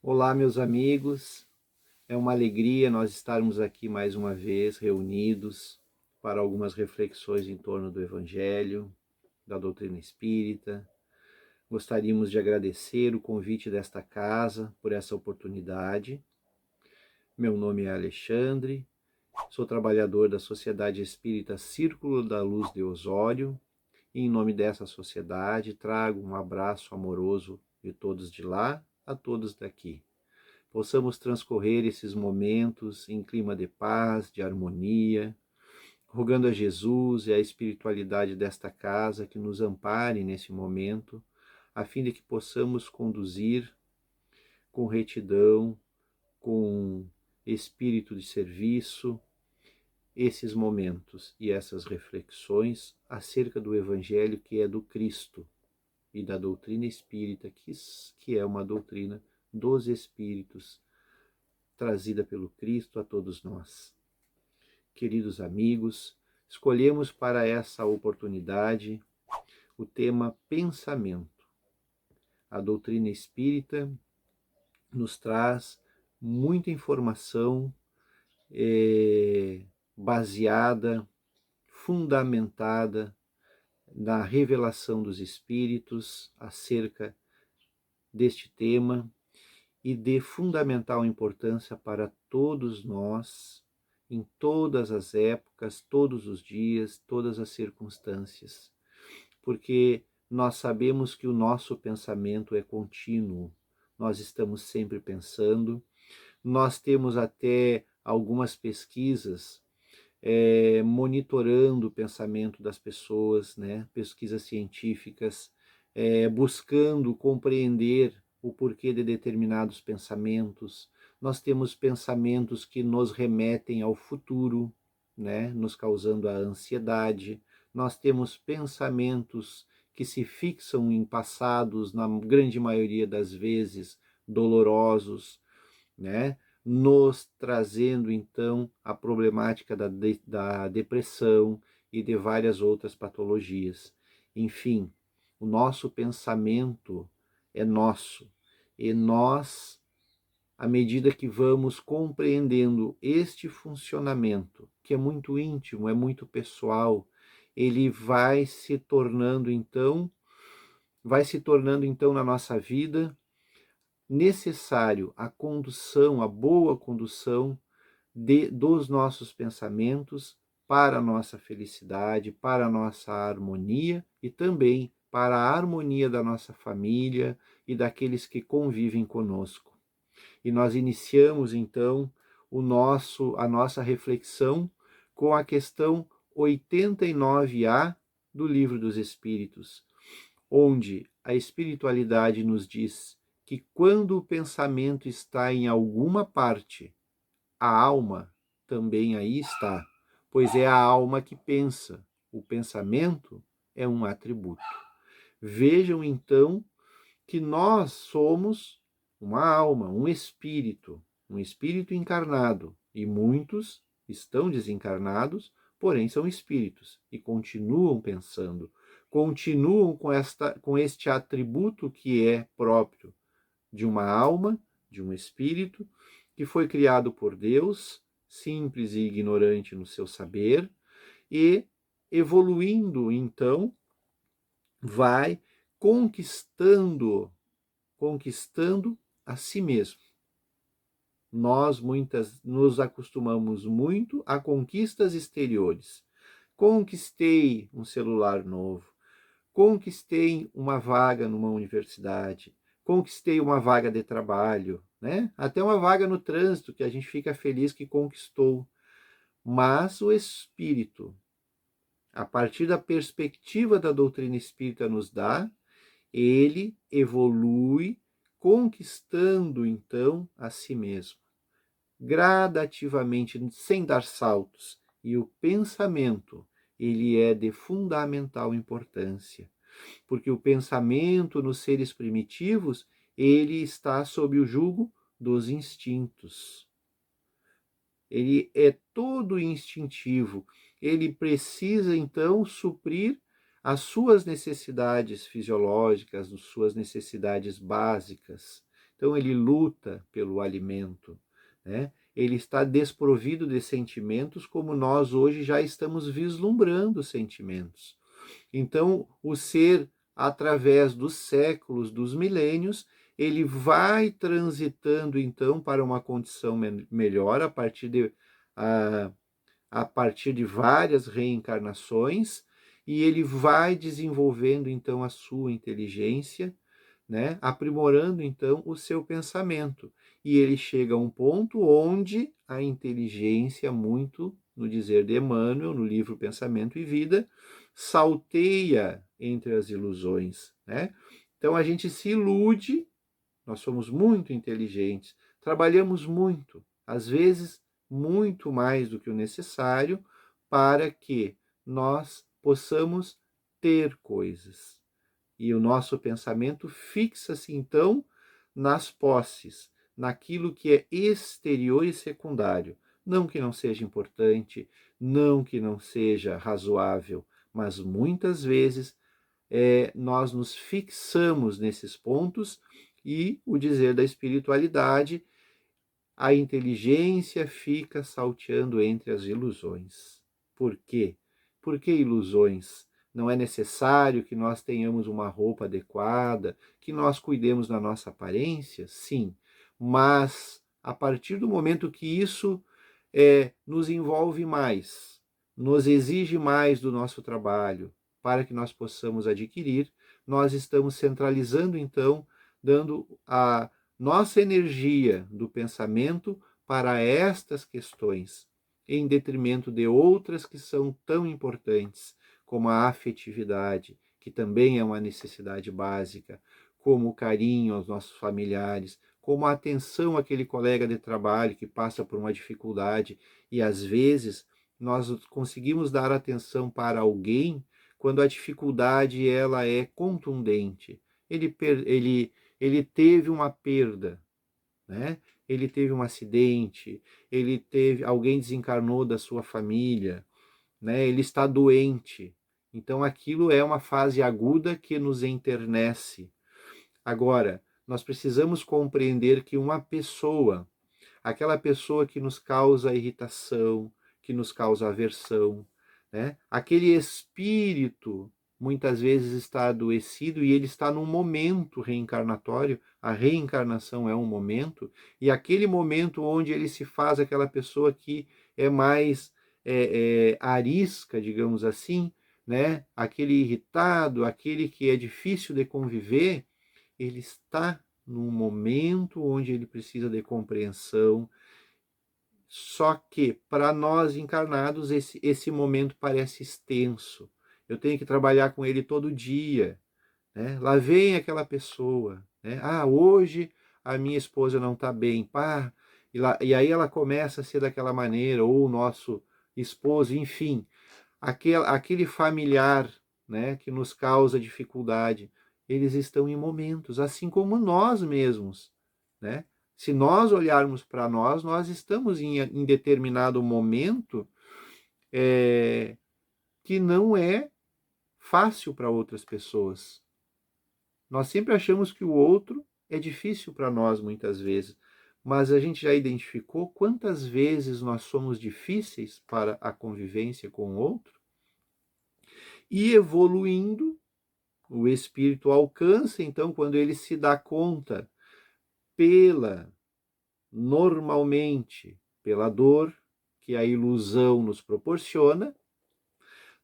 Olá, meus amigos. É uma alegria nós estarmos aqui mais uma vez reunidos para algumas reflexões em torno do Evangelho, da doutrina espírita. Gostaríamos de agradecer o convite desta casa por essa oportunidade. Meu nome é Alexandre, sou trabalhador da Sociedade Espírita Círculo da Luz de Osório e, em nome dessa sociedade, trago um abraço amoroso de todos de lá a todos daqui. Possamos transcorrer esses momentos em clima de paz, de harmonia, rogando a Jesus e a espiritualidade desta casa que nos ampare nesse momento, a fim de que possamos conduzir com retidão, com espírito de serviço, esses momentos e essas reflexões acerca do Evangelho que é do Cristo e da doutrina espírita, que é uma doutrina dos Espíritos, trazida pelo Cristo a todos nós. Queridos amigos, escolhemos para essa oportunidade o tema pensamento. A doutrina espírita nos traz muita informação baseada, fundamentada na revelação dos Espíritos acerca deste tema e de fundamental importância para todos nós, em todas as épocas, todos os dias, todas as circunstâncias, porque nós sabemos que o nosso pensamento é contínuo, nós estamos sempre pensando, nós temos até algumas pesquisas monitorando o pensamento das pessoas, né? Pesquisas científicas, buscando compreender o porquê de determinados pensamentos. Nós temos pensamentos que nos remetem ao futuro, né? Nos causando a ansiedade. Nós temos pensamentos que se fixam em passados, na grande maioria das vezes, dolorosos, né? Nos trazendo então a problemática da depressão e de várias outras patologias. Enfim, o nosso pensamento é nosso e nós, à medida que vamos compreendendo este funcionamento, que é muito íntimo, é muito pessoal, ele vai se tornando então na nossa vida necessário a condução, a boa condução dos nossos pensamentos para a nossa felicidade, para a nossa harmonia e também para a harmonia da nossa família e daqueles que convivem conosco. E nós iniciamos então a nossa reflexão com a questão 89A do Livro dos Espíritos, onde a espiritualidade nos diz que quando o pensamento está em alguma parte, a alma também aí está, pois é a alma que pensa. O pensamento é um atributo. Vejam então que nós somos uma alma, um espírito encarnado, e muitos estão desencarnados, porém são espíritos e continuam pensando, continuam com este atributo que é próprio de uma alma, de um espírito, que foi criado por Deus, simples e ignorante no seu saber, e evoluindo, então, vai conquistando a si mesmo. Nós nos acostumamos muito a conquistas exteriores. Conquistei um celular novo, conquistei uma vaga numa universidade, conquistei uma vaga de trabalho, né? Até uma vaga no trânsito que a gente fica feliz que conquistou. Mas o espírito, a partir da perspectiva da doutrina espírita nos dá, ele evolui conquistando então a si mesmo, gradativamente, sem dar saltos. E o pensamento, ele é de fundamental importância, porque o pensamento nos seres primitivos, ele está sob o jugo dos instintos. Ele é todo instintivo, ele precisa então suprir as suas necessidades fisiológicas, as suas necessidades básicas. então ele luta pelo alimento, né? Ele está desprovido de sentimentos, como nós hoje já estamos vislumbrando sentimentos. Então, o ser, através dos séculos, dos milênios, ele vai transitando, então, para uma condição melhor a partir de várias reencarnações, e ele vai desenvolvendo, então, a sua inteligência, né? Aprimorando, então, o seu pensamento. E ele chega a um ponto onde a inteligência, muito no dizer de Emmanuel, no livro Pensamento e Vida, salteia entre as ilusões, né? Então a gente se ilude, nós somos muito inteligentes, trabalhamos muito, às vezes muito mais do que o necessário, para que nós possamos ter coisas. E o nosso pensamento fixa-se, então, nas posses, naquilo que é exterior e secundário. Não que não seja importante, não que não seja razoável, mas muitas vezes nós nos fixamos nesses pontos e o dizer da espiritualidade, a inteligência fica salteando entre as ilusões. Por quê? Por que ilusões? Não é necessário que nós tenhamos uma roupa adequada, que nós cuidemos da nossa aparência? Sim, mas a partir do momento que isso nos envolve mais, nos exige mais do nosso trabalho, para que nós possamos adquirir, nós estamos centralizando, então, dando a nossa energia do pensamento para estas questões, em detrimento de outras que são tão importantes, como a afetividade, que também é uma necessidade básica, como o carinho aos nossos familiares, como a atenção àquele colega de trabalho que passa por uma dificuldade, e às vezes nós conseguimos dar atenção para alguém quando a dificuldade ela é contundente. Ele teve uma perda, né? Ele teve um acidente, alguém desencarnou da sua família, né? Ele está doente. Então aquilo é uma fase aguda que nos enternece. Agora, nós precisamos compreender que uma pessoa, aquela pessoa que nos causa irritação, que nos causa aversão, né? Aquele espírito muitas vezes está adoecido e ele está num momento reencarnatório, a reencarnação é um momento, e aquele momento onde ele se faz aquela pessoa que é mais arisca, digamos assim, né? Aquele irritado, aquele que é difícil de conviver, ele está num momento onde ele precisa de compreensão. Só que, para nós encarnados, esse momento parece extenso. Eu tenho que trabalhar com ele todo dia, né? Lá vem aquela pessoa, né? Ah, hoje a minha esposa não está bem, pá. E aí ela começa a ser daquela maneira, ou o nosso esposo, enfim, aquele familiar, né, que nos causa dificuldade. Eles estão em momentos, assim como nós mesmos, né? Se nós olharmos para nós, nós estamos em determinado momento que não é fácil para outras pessoas. Nós sempre achamos que o outro é difícil para nós, muitas vezes, mas a gente já identificou quantas vezes nós somos difíceis para a convivência com o outro? E evoluindo, o espírito alcança, então, quando ele se dá conta normalmente, pela dor que a ilusão nos proporciona,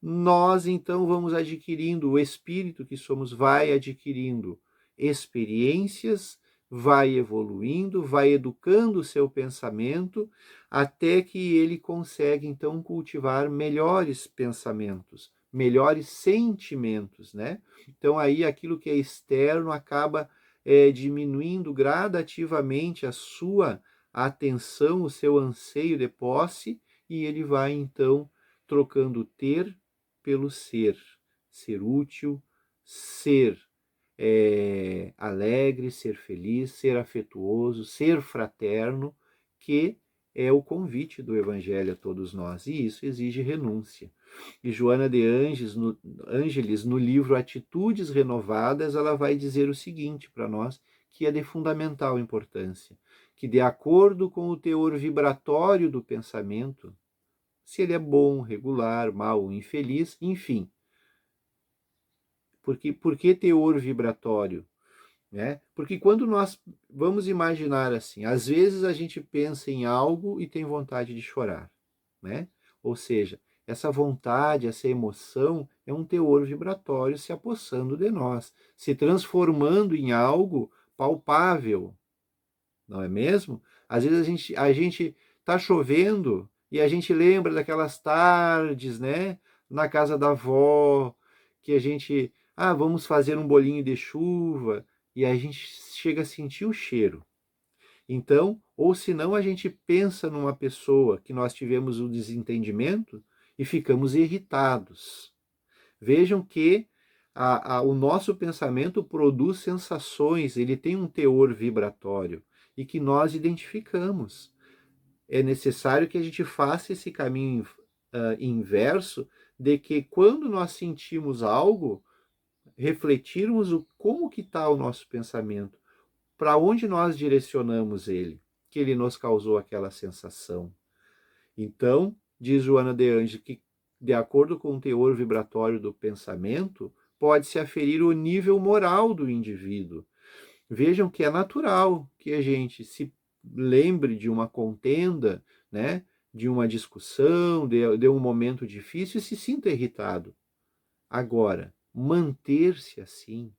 nós então vamos adquirindo, o espírito que somos vai adquirindo experiências, vai evoluindo, vai educando o seu pensamento, até que ele consegue então cultivar melhores pensamentos, melhores sentimentos, né? Então aí aquilo que é externo acaba diminuindo gradativamente a sua atenção, o seu anseio de posse, e ele vai então trocando ter pelo ser útil, ser alegre, ser feliz, ser afetuoso, ser fraterno, que é o convite do Evangelho a todos nós, e isso exige renúncia. E Joana de Ângeles, no livro Atitudes Renovadas, ela vai dizer o seguinte para nós, que é de fundamental importância, que de acordo com o teor vibratório do pensamento, se ele é bom, regular, mau, infeliz, enfim. Por que teor vibratório? Porque quando nós vamos imaginar assim, às vezes a gente pensa em algo e tem vontade de chorar, né? Ou seja, essa vontade, essa emoção é um teor vibratório se apossando de nós, se transformando em algo palpável, não é mesmo? Às vezes a gente tá chovendo e a gente lembra daquelas tardes, né, na casa da avó, que a gente, vamos fazer um bolinho de chuva, e a gente chega a sentir o cheiro. Então, ou senão a gente pensa numa pessoa que nós tivemos um desentendimento e ficamos irritados. Vejam que o nosso pensamento produz sensações, ele tem um teor vibratório e que nós identificamos. É necessário que a gente faça esse caminho inverso de que quando nós sentimos algo, refletirmos como que está o nosso pensamento, para onde nós direcionamos ele, que ele nos causou aquela sensação. Então, diz Joana de Ângeles que, de acordo com o teor vibratório do pensamento, pode-se aferir o nível moral do indivíduo. Vejam que é natural que a gente se lembre de uma contenda, né, de uma discussão, de um momento difícil e se sinta irritado. Agora, manter-se assim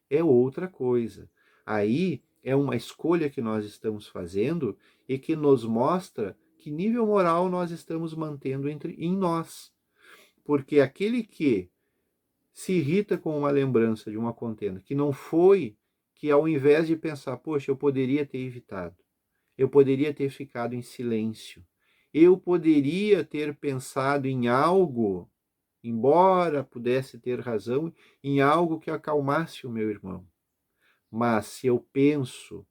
é outra coisa. Aí é uma escolha que nós estamos fazendo e que nos mostra que nível moral nós estamos mantendo em nós. Porque aquele que se irrita com uma lembrança de uma contenda, que não foi, que ao invés de pensar, poxa, eu poderia ter evitado, eu poderia ter ficado em silêncio, eu poderia ter pensado em algo, embora pudesse ter razão, em algo que acalmasse o meu irmão. Mas se eu penso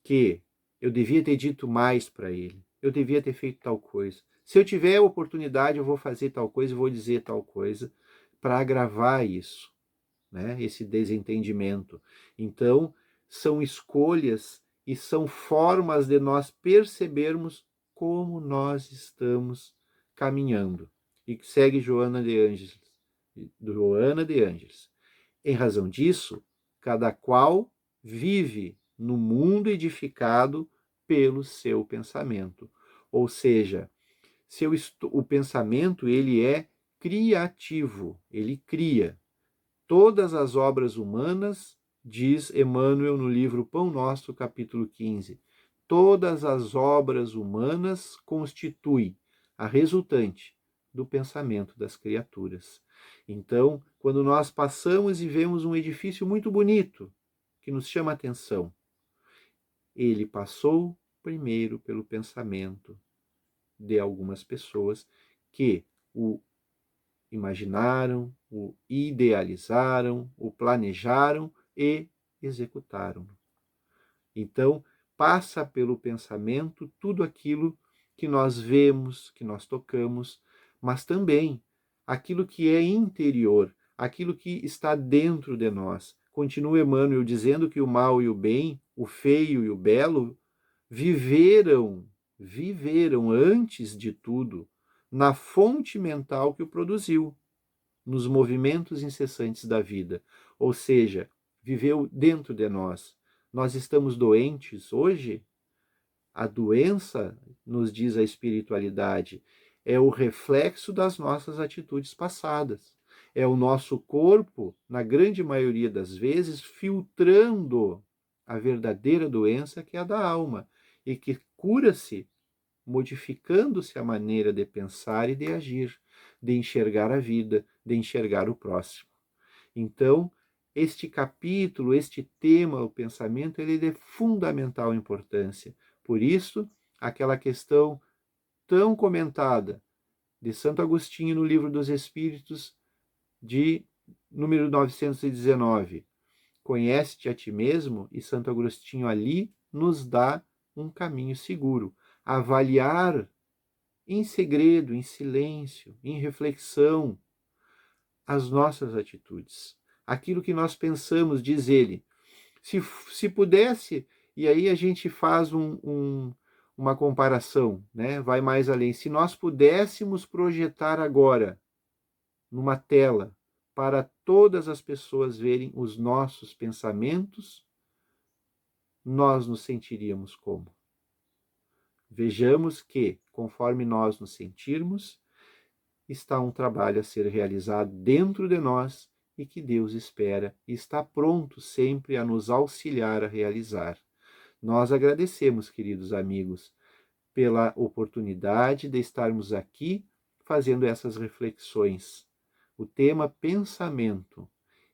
que eu devia ter dito mais para ele, eu devia ter feito tal coisa, se eu tiver a oportunidade eu vou fazer tal coisa, eu vou dizer tal coisa, para agravar isso, né? Esse desentendimento. Então, são escolhas e são formas de nós percebermos como nós estamos caminhando. E segue Joana de Ângeles. Em razão disso, cada qual vive no mundo edificado pelo seu pensamento. Ou seja, o pensamento ele é criativo, ele cria. Todas as obras humanas, diz Emmanuel no livro Pão Nosso, capítulo 15, todas as obras humanas constituem a resultante do pensamento das criaturas. Então, quando nós passamos e vemos um edifício muito bonito, que nos chama a atenção, ele passou primeiro pelo pensamento de algumas pessoas que o imaginaram, o idealizaram, o planejaram e executaram. Então, passa pelo pensamento tudo aquilo que nós vemos, que nós tocamos, mas também aquilo que é interior, aquilo que está dentro de nós. Continua Emmanuel dizendo que o mal e o bem, o feio e o belo, viveram antes de tudo na fonte mental que o produziu, nos movimentos incessantes da vida. Ou seja, viveu dentro de nós. Nós estamos doentes hoje? A doença, nos diz a espiritualidade, é o reflexo das nossas atitudes passadas. É o nosso corpo, na grande maioria das vezes, filtrando a verdadeira doença que é a da alma e que cura-se modificando-se a maneira de pensar e de agir, de enxergar a vida, de enxergar o próximo. Então, este capítulo, este tema, o pensamento, ele é de fundamental importância. Por isso, aquela questão tão comentada de Santo Agostinho no Livro dos Espíritos, de número 919, conhece-te a ti mesmo, e Santo Agostinho ali nos dá um caminho seguro. Avaliar em segredo, em silêncio, em reflexão, as nossas atitudes. aquilo que nós pensamos, diz ele. Se pudesse, e aí a gente faz uma comparação, né? Vai mais além. Se nós pudéssemos projetar agora numa tela para todas as pessoas verem os nossos pensamentos, nós nos sentiríamos como? Vejamos que, conforme nós nos sentirmos, está um trabalho a ser realizado dentro de nós e que Deus espera e está pronto sempre a nos auxiliar a realizar. Nós agradecemos, queridos amigos, pela oportunidade de estarmos aqui fazendo essas reflexões. O tema pensamento,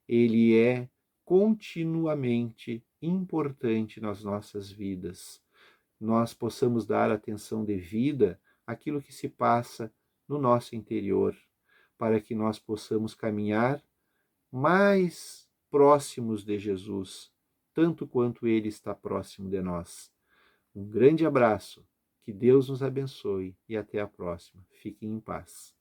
ele é continuamente importante nas nossas vidas. Nós possamos dar atenção devida àquilo que se passa no nosso interior, para que nós possamos caminhar mais próximos de Jesus, tanto quanto Ele está próximo de nós. Um grande abraço, que Deus nos abençoe e até a próxima. Fiquem em paz.